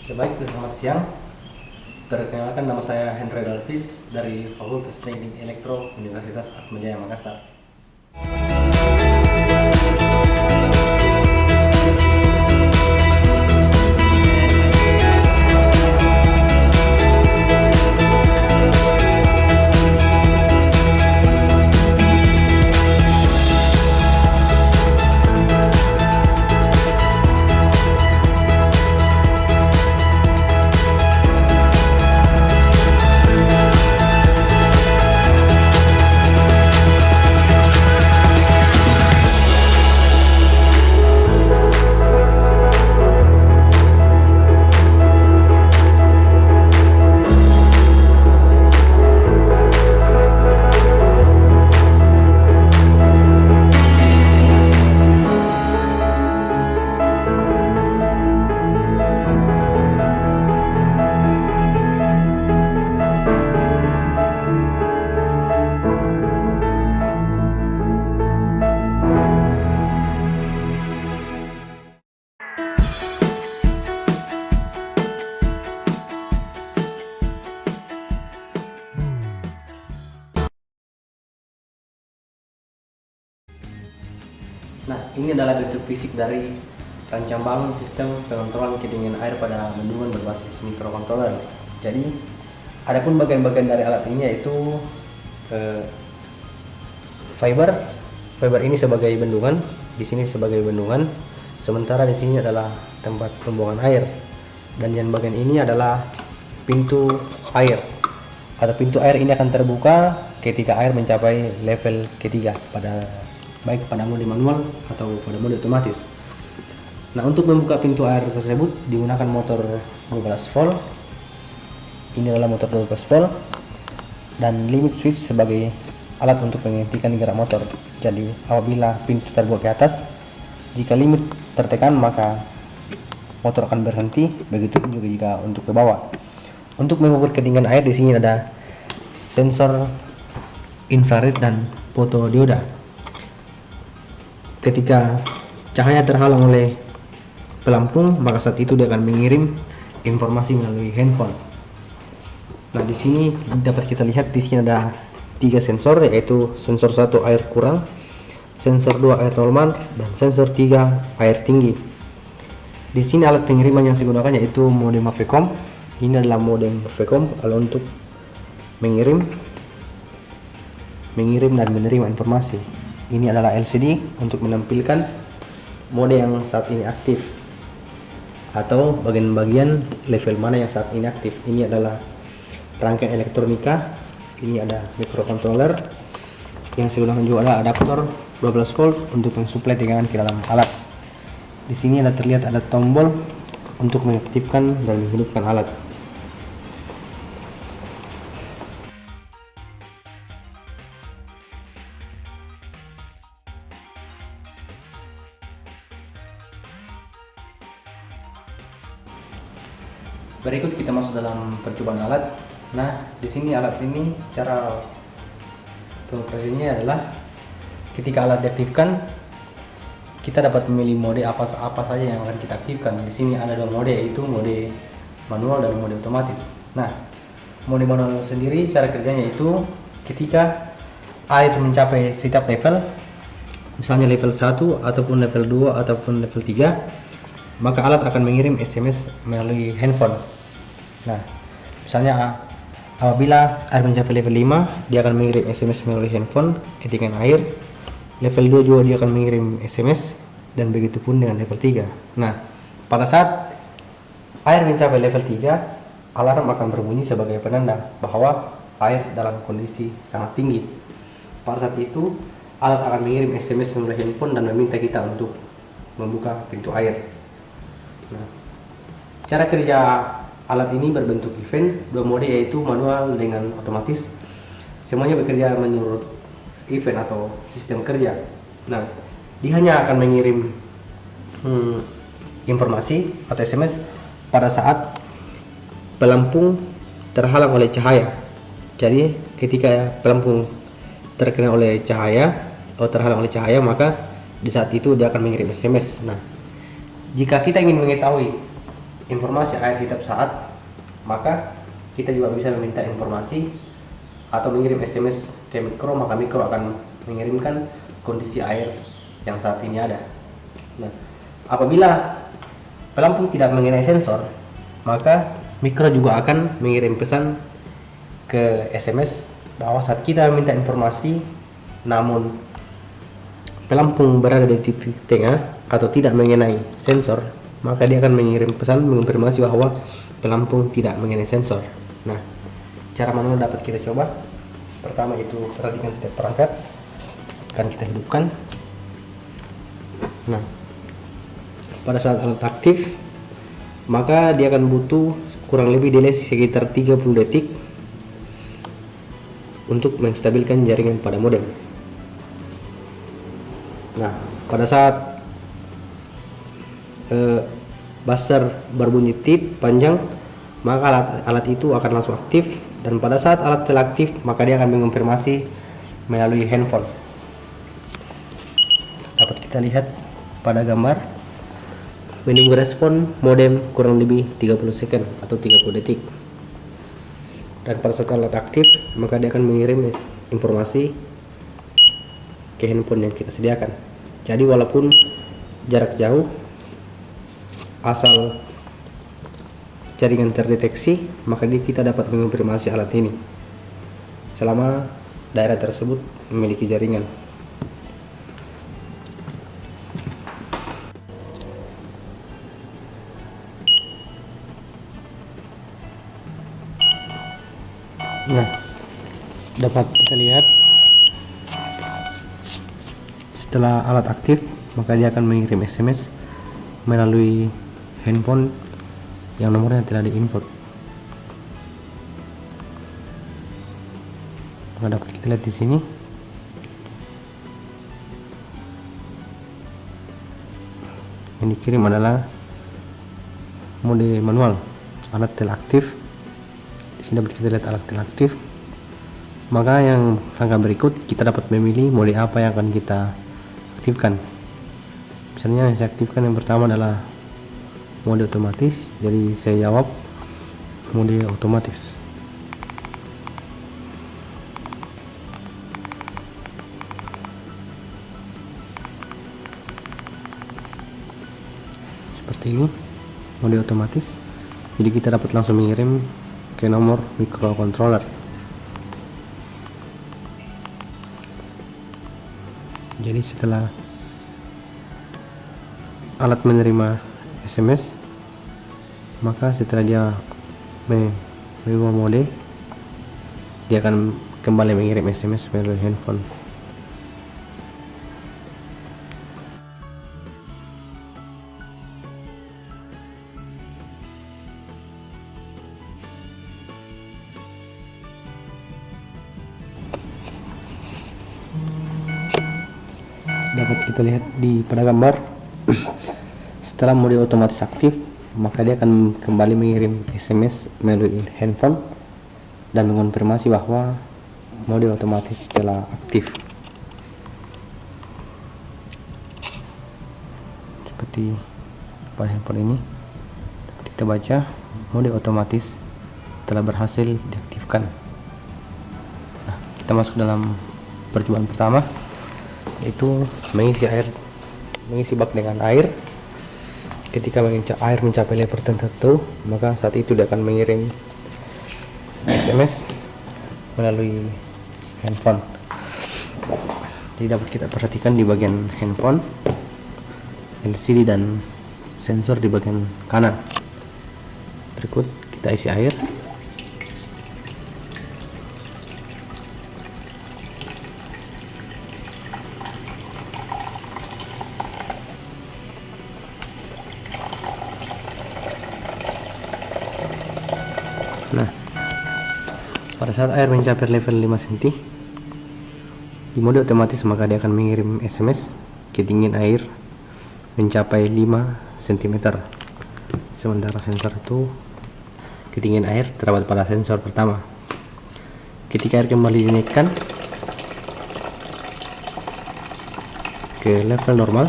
Baik, selamat siang. Perkenalkan, nama saya Hendra Dalvis dari Fakultas Teknik Elektro Universitas Atmajaya Makassar. Nah, ini adalah bentuk fisik dari rancang bangun sistem pengontrolan ketinggian air pada bendungan berbasis mikrokontroler. Jadi, adapun bagian-bagian dari alat ini yaitu fiber. Fiber ini sebagai bendungan, di sini sebagai bendungan. Sementara di sini adalah tempat pembuangan air. Dan yang bagian ini adalah pintu air. Atau pintu air ini akan terbuka ketika air mencapai level ketiga baik pada mode manual atau pada mode otomatis. Nah, untuk membuka pintu air tersebut digunakan motor 12 volt. Ini adalah motor 12 volt dan limit switch sebagai alat untuk menghentikan gerak motor. Jadi apabila pintu terbuka ke atas, jika limit tertekan maka motor akan berhenti, begitu juga jika untuk ke bawah. Untuk mengukur ketinggian air di sini ada sensor infrared dan fotodioda. Ketika cahaya terhalang oleh pelampung, maka saat itu dia akan mengirim informasi melalui handphone. Nah, di sini dapat kita lihat di sini ada 3 sensor, yaitu sensor 1 air kurang, sensor 2 air normal, dan sensor 3 air tinggi. Di sini alat pengiriman yang saya gunakan yaitu modem AVCOM. Ini adalah modem AVCOM kalau untuk mengirim dan menerima informasi. Ini adalah LCD untuk menampilkan mode yang saat ini aktif atau bagian-bagian level mana yang saat ini aktif. Ini adalah rangkaian elektronika. Ini ada microcontroller. Yang saya gunakan juga ada adaptor 12 volt untuk mensuplai tegangan ke dalam alat. Di sini terlihat ada tombol untuk mengaktifkan dan menghidupkan alat. Berikut kita masuk dalam percobaan alat. Nah, di sini alat ini cara pengoperasiannya adalah ketika alat diaktifkan, kita dapat memilih mode apa saja yang akan kita aktifkan. Di sini ada 2 mode, yaitu mode manual dan mode otomatis. Nah, mode manual sendiri cara kerjanya itu ketika air mencapai setiap level, misalnya level 1 ataupun level 2 ataupun level 3, maka alat akan mengirim SMS melalui handphone. Nah, misalnya apabila air mencapai level 5, dia akan mengirim SMS melalui handphone ketinggian air. Level 2 juga dia akan mengirim SMS, dan begitu pun dengan level 3. Nah, pada saat air mencapai level 3, alarm akan berbunyi sebagai penanda bahwa air dalam kondisi sangat tinggi. Pada saat itu, alat akan mengirim SMS melalui handphone dan meminta kita untuk membuka pintu air. Nah, cara kerja alat ini berbentuk event, 2 mode yaitu manual dengan otomatis. Semuanya bekerja menurut event atau sistem kerja. Nah, dia hanya akan mengirim informasi atau SMS pada saat pelampung terhalang oleh cahaya. Jadi ketika pelampung terkena oleh cahaya atau terhalang oleh cahaya, maka di saat itu dia akan mengirim SMS. Nah, jika kita ingin mengetahui informasi air setiap saat, maka kita juga bisa meminta informasi atau mengirim SMS ke mikro, maka mikro akan mengirimkan kondisi air yang saat ini ada. Nah, apabila pelampung tidak mengenai sensor, maka mikro juga akan mengirim pesan ke SMS bahwa saat kita meminta informasi namun pelampung berada di titik tengah atau tidak mengenai sensor, maka dia akan mengirim pesan mengonfirmasi bahwa pelampung tidak mengenai sensor. Nah, cara manual dapat kita coba. Pertama itu perhatikan setiap perangkat, akan kita hidupkan. Nah, pada saat alat aktif, maka dia akan butuh kurang lebih delay sekitar 30 detik untuk menstabilkan jaringan pada modem. Nah, pada saat buzzer berbunyi tit panjang, maka alat itu akan langsung aktif, dan pada saat alat telah aktif, maka dia akan mengonfirmasi melalui handphone. Dapat kita lihat pada gambar menunggu respon modem kurang lebih 30 second atau 30 detik. Dan pada saat alat aktif, maka dia akan mengirim informasi ke handphone yang kita sediakan. Jadi walaupun jarak jauh, asal jaringan terdeteksi, maka kita dapat mengonfirmasi alat ini selama daerah tersebut memiliki jaringan. Nah, dapat kita lihat setelah alat aktif, maka dia akan mengirim SMS melalui handphone yang nomornya telah diinput. Maka dapat kita lihat di sini yang dikirim adalah mode manual, alat telah aktif. Di sini dapat kita lihat alat telah aktif. Maka yang langkah berikut, kita dapat memilih mode apa yang akan kita aktifkan. Misalnya yang saya aktifkan yang pertama adalah mode otomatis, jadi saya jawab mode otomatis. Seperti ini mode otomatis, jadi kita dapat langsung mengirim ke nomor microcontroller. Jadi setelah alat menerima SMS, maka setelah dia mengubah mode, dia akan kembali mengirim SMS melalui handphone. Dapat kita lihat pada gambar setelah mode otomatis aktif, maka dia akan kembali mengirim SMS melalui handphone dan mengonfirmasi bahwa mode otomatis telah aktif. Seperti pada handphone ini dapat kita baca mode otomatis telah berhasil diaktifkan. Nah, kita masuk dalam percobaan pertama, yaitu mengisi bak dengan air. Ketika air mencapai level tertentu, maka saat itu dia akan mengirim SMS melalui handphone. Jadi dapat kita perhatikan di bagian handphone, LCD dan sensor di bagian kanan. Berikut kita isi air. Nah, pada saat air mencapai level 5 cm di mode otomatis, maka dia akan mengirim SMS ketinggian air mencapai 5 cm. Sementara sensor itu, ketinggian air terdapat pada sensor pertama. Ketika air kembali dinaikkan ke level normal,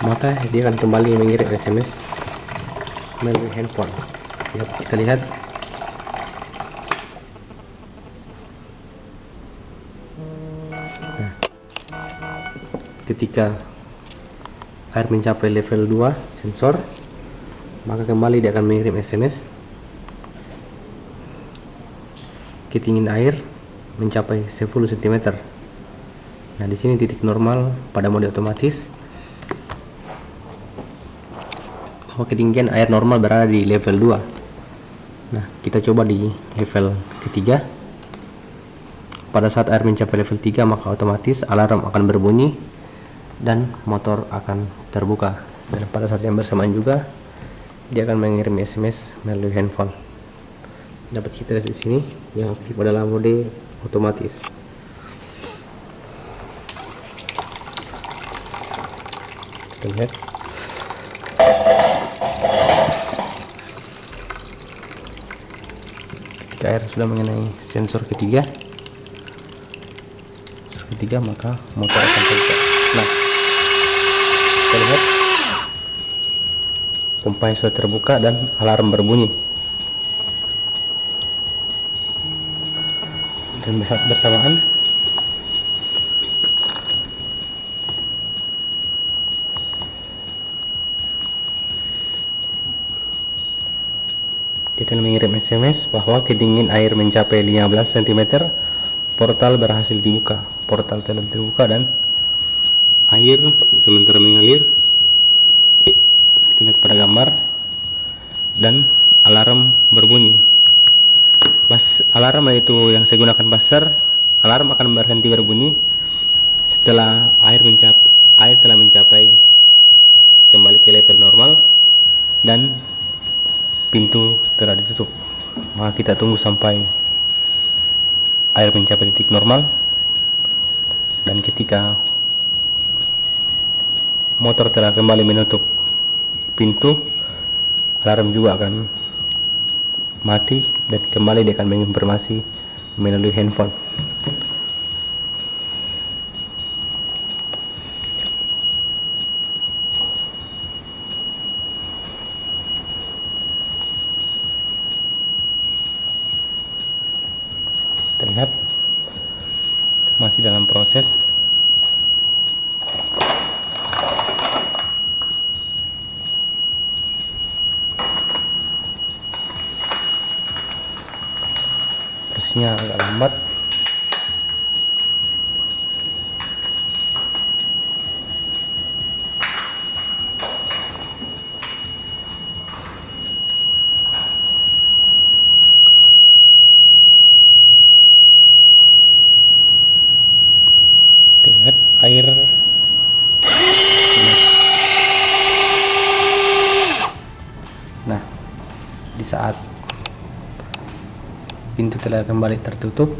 maka dia akan kembali mengirim SMS melalui handphone. Ya, kita lihat. Nah, ketika air mencapai level 2 sensor, maka kembali dia akan mengirim SMS. Ketinggian air mencapai 10 cm. Nah, di sini titik normal pada mode otomatis, bahwa ketinggian air normal berada di level 2. Nah, kita coba di level ketiga. Pada saat air mencapai level 3, maka otomatis alarm akan berbunyi dan motor akan terbuka. Dan pada saat yang bersamaan juga dia akan mengirim SMS melalui handphone. Dapat kita lihat di sini yang aktif adalah mode otomatis. Kita lihat. Ketika air sudah mengenai sensor ketiga, maka motor akan terbuka. Nah, kita lihat pompanya sudah terbuka dan alarm berbunyi. Dan bersamaan kita mengirim SMS bahwa ketinggian air mencapai 15 cm, portal berhasil dibuka. Portal telah terbuka dan air sementara mengalir. Kita lihat pada gambar dan alarm berbunyi. Alarm itu yang saya gunakan buzzer. Alarm akan berhenti berbunyi setelah air telah mencapai kembali ke level normal dan pintu telah ditutup. Maka kita tunggu sampai air mencapai titik normal, dan ketika motor telah kembali menutup pintu, alarm juga akan mati dan kembali dia akan menginformasi melalui handphone. Terlihat masih dalam proses. Prosesnya agak lambat. Terlihat air. Nah, di saat pintu telah kembali tertutup,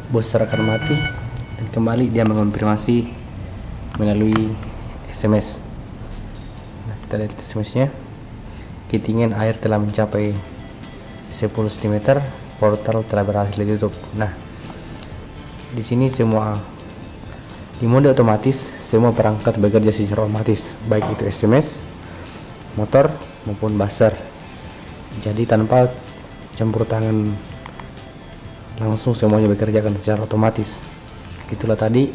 buzzer akan mati dan kembali dia mengonfirmasi melalui SMS. Nah, kita lihat SMS-nya. Ketinggian air telah mencapai 10 cm, portal telah berhasil ditutup. Nah, di sini di mode otomatis semua perangkat bekerja secara otomatis, baik itu SMS, motor maupun buzzer. Jadi tanpa campur tangan langsung, semuanya bekerjakan secara otomatis. Itulah tadi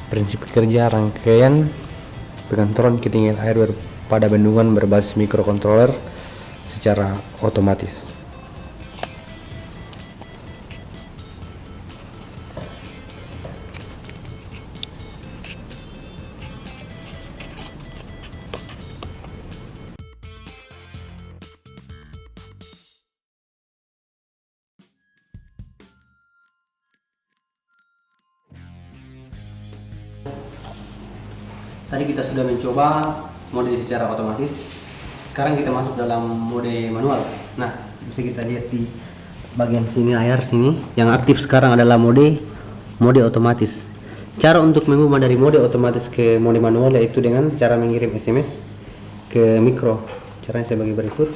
prinsip kerja rangkaian pengontrolan ketinggian air pada bendungan berbasis microcontroller secara otomatis. Tadi kita sudah mencoba mode secara otomatis. Sekarang kita masuk dalam mode manual. Nah, bisa kita lihat di bagian sini layar sini. Yang aktif sekarang adalah mode otomatis. Cara untuk mengubah dari mode otomatis ke mode manual yaitu dengan cara mengirim SMS ke mikro. Caranya saya bagi berikut.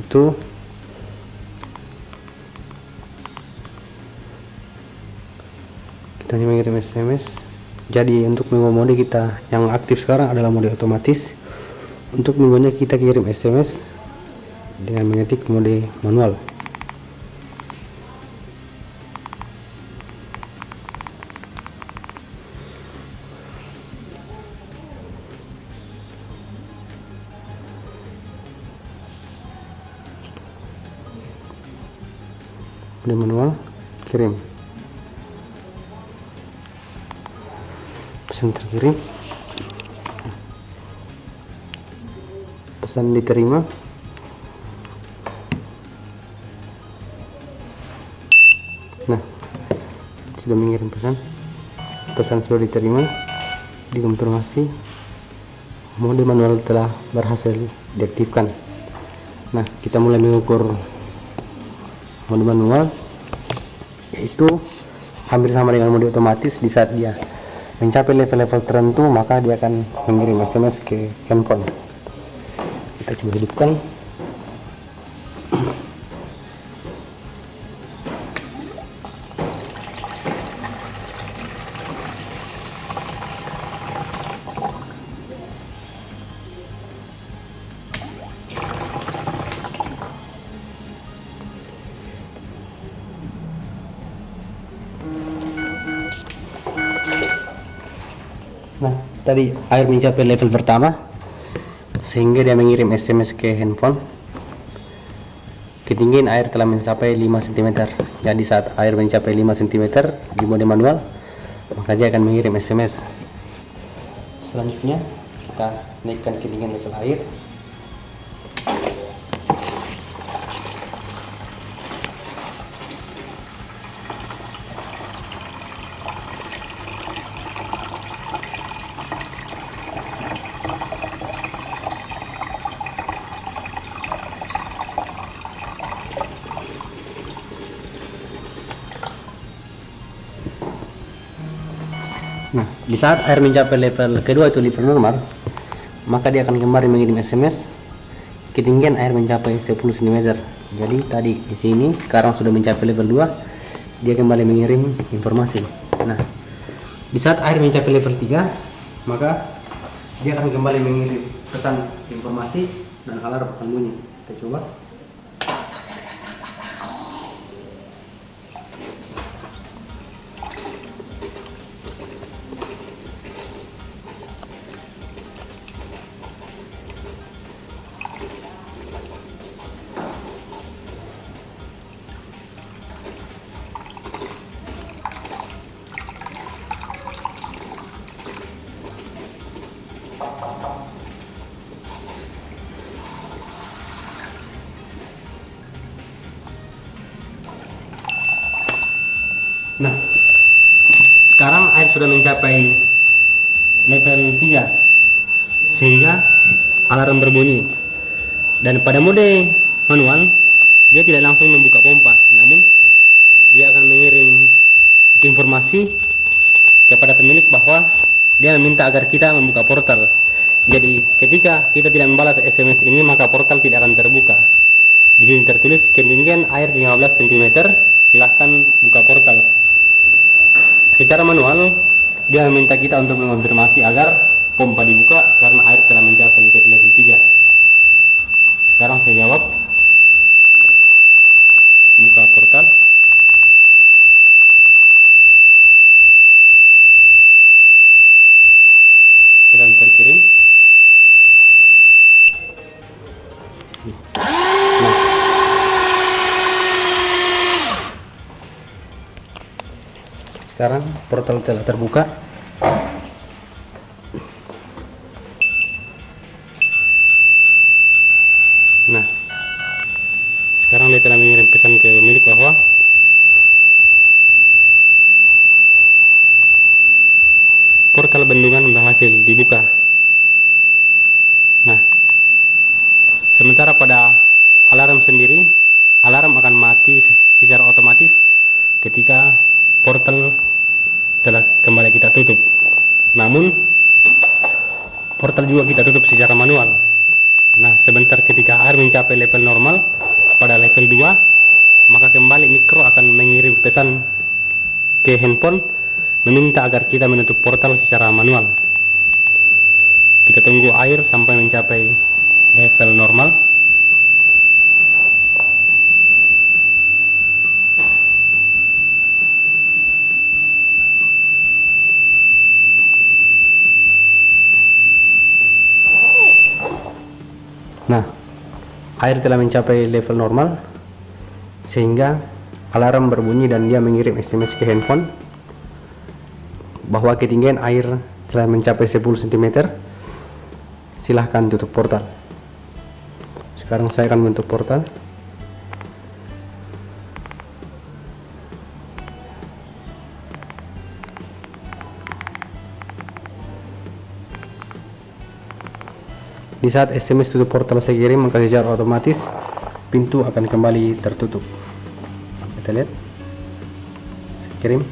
Itu kita mengirim SMS Jadi untuk Minggu mode kita yang aktif sekarang adalah mode otomatis. Untuk minggunya kita kirim SMS dengan mengetik mode manual. Mode manual, kirim. Pesan terkirim, pesan diterima, nah sudah mengirim pesan sudah diterima, dikonfirmasi, mode manual telah berhasil diaktifkan. Nah, kita mulai mengukur mode manual, yaitu hampir sama dengan mode otomatis. Di saat dia mencapai level-level tertentu, maka dia akan mengirim SMS ke handphone. Kita coba hidupkan. Nah, tadi air mencapai level pertama sehingga dia mengirim SMS ke handphone. Ketinggian air telah mencapai 5 cm. Jadi saat air mencapai 5 cm di mode manual, maka dia akan mengirim SMS. Selanjutnya kita naikkan ketinggian level air. Nah, di saat air mencapai level kedua, itu level normal, maka dia akan kembali mengirim SMS. Ketinggian air mencapai 10 cm. Jadi tadi di sini sekarang sudah mencapai level 2, dia kembali mengirim informasi. Nah, di saat air mencapai level 3, maka dia akan kembali mengirim pesan informasi dan alarm akan bunyi. Kita coba. Nah, sekarang air sudah mencapai level 3 sehingga alarm berbunyi. Dan pada mode manual dia tidak langsung membuka pompa, namun dia akan mengirim informasi kepada pemilik bahwa dia meminta agar kita membuka portal. Jadi ketika kita tidak membalas SMS ini, maka portal tidak akan terbuka. Di sini tertulis ketinggian air 15 cm, silahkan buka portal. Secara manual dia meminta kita untuk mengonfirmasi agar pompa dibuka karena air telah mencapai level 3. Sekarang saya jawab, buka portal. Pesan terkirim. Nah, sekarang portal telah terbuka. Nah, sekarang dia telah mengirim pesan ke pemilik bahwa portal bendungan berhasil dibuka. Nah, sementara pada alarm sendiri, alarm akan mati secara otomatis ketika portal telah kembali kita tutup. Namun portal juga kita tutup secara manual. Nah, sebentar ketika air mencapai level normal pada level 2, maka kembali mikro akan mengirim pesan ke handphone meminta agar kita menutup portal secara manual. Kita tunggu air sampai mencapai level normal. Nah, air telah mencapai level normal sehingga alarm berbunyi dan dia mengirim SMS ke handphone bahwa ketinggian air telah mencapai 10 cm. Silahkan tutup portal. Sekarang saya akan menutup portal. Di saat SMS tutup portal saya kirim, maka secara otomatis pintu akan kembali tertutup. Kita lihat, saya kirim.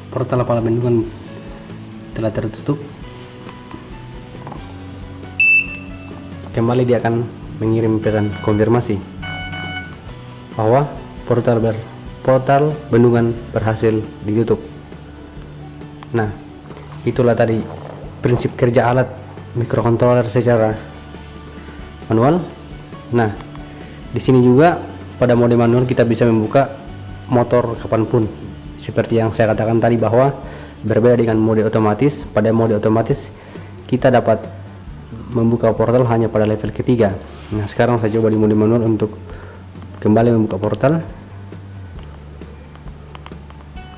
Portal kepala bendungan telah tertutup. Kembali dia akan mengirim pesan konfirmasi bahwa portal bendungan berhasil ditutup. Nah, itulah tadi prinsip kerja alat microcontroller secara manual. Nah, di sini juga pada mode manual kita bisa membuka motor kapanpun, seperti yang saya katakan tadi bahwa berbeda dengan mode otomatis. Pada mode otomatis kita dapat membuka portal hanya pada level ketiga. Nah, sekarang saya coba di mode manual untuk kembali membuka portal.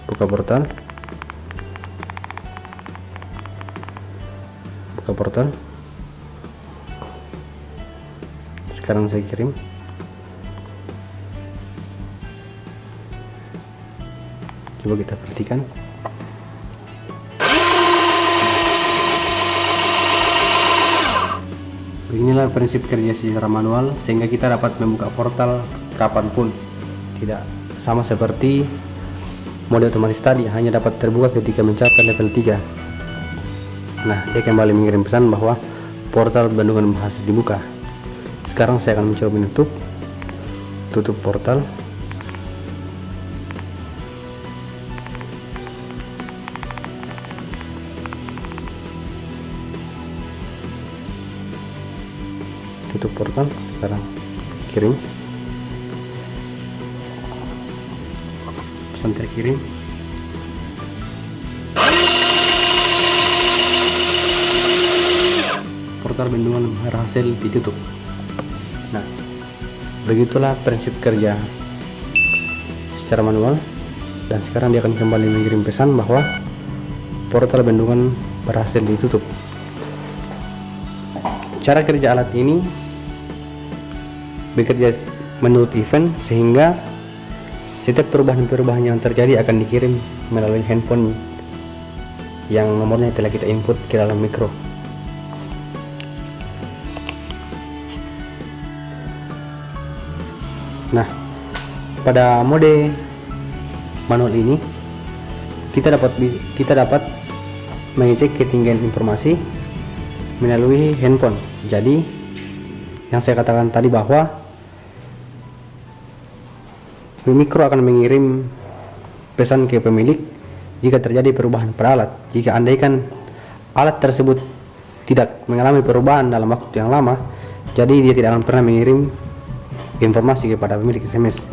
Buka portal. Buka portal. Sekarang saya kirim. Coba kita perhatikan. Beginilah prinsip kerja secara manual sehingga kita dapat membuka portal kapanpun. Tidak sama seperti mode otomatis tadi, hanya dapat terbuka ketika mencapai level 3. Nah, dia kembali mengirim pesan bahwa portal bendungan berhasil dibuka. Sekarang saya akan mencoba menutup. Tutup portal. Tutup portal. Sekarang kirim. Pesan terkirim. Portal bendungan berhasil ditutup. Nah, begitulah prinsip kerja secara manual. Dan sekarang dia akan kembali mengirim pesan bahwa portal bendungan berhasil ditutup. Cara kerja alat ini bekerja menurut event sehingga setiap perubahan-perubahan yang terjadi akan dikirim melalui handphone yang nomornya telah kita input ke dalam mikro. Nah, pada mode manual ini kita dapat mengecek ketinggian informasi melalui handphone. Jadi yang saya katakan tadi bahwa mikro akan mengirim pesan ke pemilik jika terjadi perubahan pada alat. Jika andaikan alat tersebut tidak mengalami perubahan dalam waktu yang lama, jadi dia tidak akan pernah mengirim informasi kepada pemilik SMS.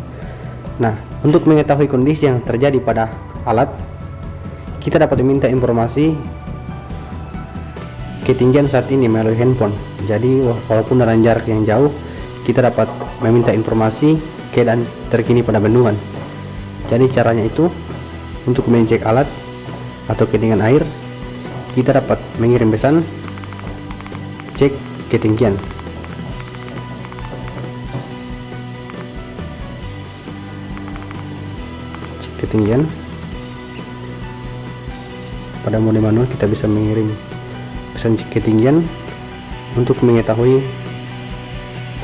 Nah, untuk mengetahui kondisi yang terjadi pada alat, kita dapat meminta informasi ketinggian saat ini melalui handphone. Jadi walaupun dalam jarak yang jauh, kita dapat meminta informasi keadaan terkini pada bendungan. Jadi caranya itu untuk mengecek alat atau ketinggian air, kita dapat mengirim pesan cek ketinggian. Cek ketinggian. Pada mode manual kita bisa mengirim pesan cek ketinggian untuk mengetahui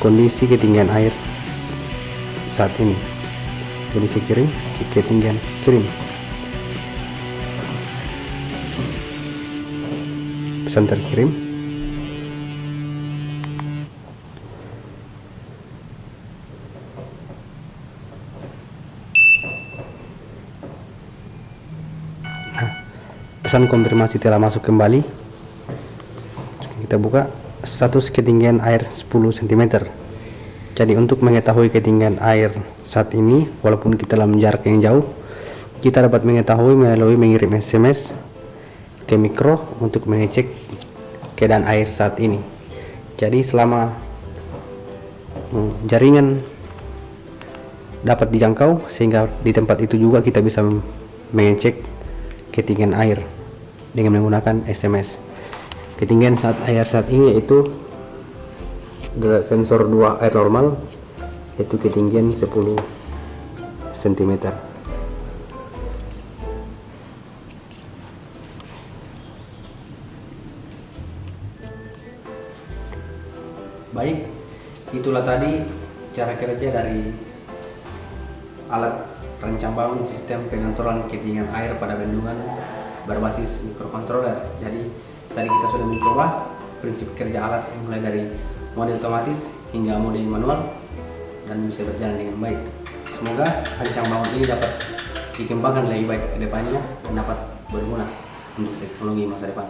kondisi ketinggian air saat ini. Jadi saya kirim cek ketinggian, kirim. Pesan terkirim. pesan konfirmasi telah masuk kembali. Kita buka. Status ketinggian air 10 cm. Jadi untuk mengetahui ketinggian air saat ini, walaupun kita dalam jarak yang jauh, kita dapat mengetahui melalui mengirim SMS ke mikro untuk mengecek keadaan air saat ini. Jadi selama jaringan dapat dijangkau, sehingga di tempat itu juga kita bisa mengecek ketinggian air dengan menggunakan SMS. Ketinggian air saat ini yaitu sensor 2 air normal, yaitu ketinggian 10 cm. Baik, itulah tadi cara kerja dari alat rancang bangun sistem pengaturan ketinggian air pada bendungan berbasis mikrokontroler. Jadi tadi kita sudah mencoba prinsip kerja alat mulai dari mode otomatis hingga mode manual dan bisa berjalan dengan baik. Semoga rancang bangun ini dapat dikembangkan lebih baik ke depannya dan dapat berguna untuk teknologi masa depan.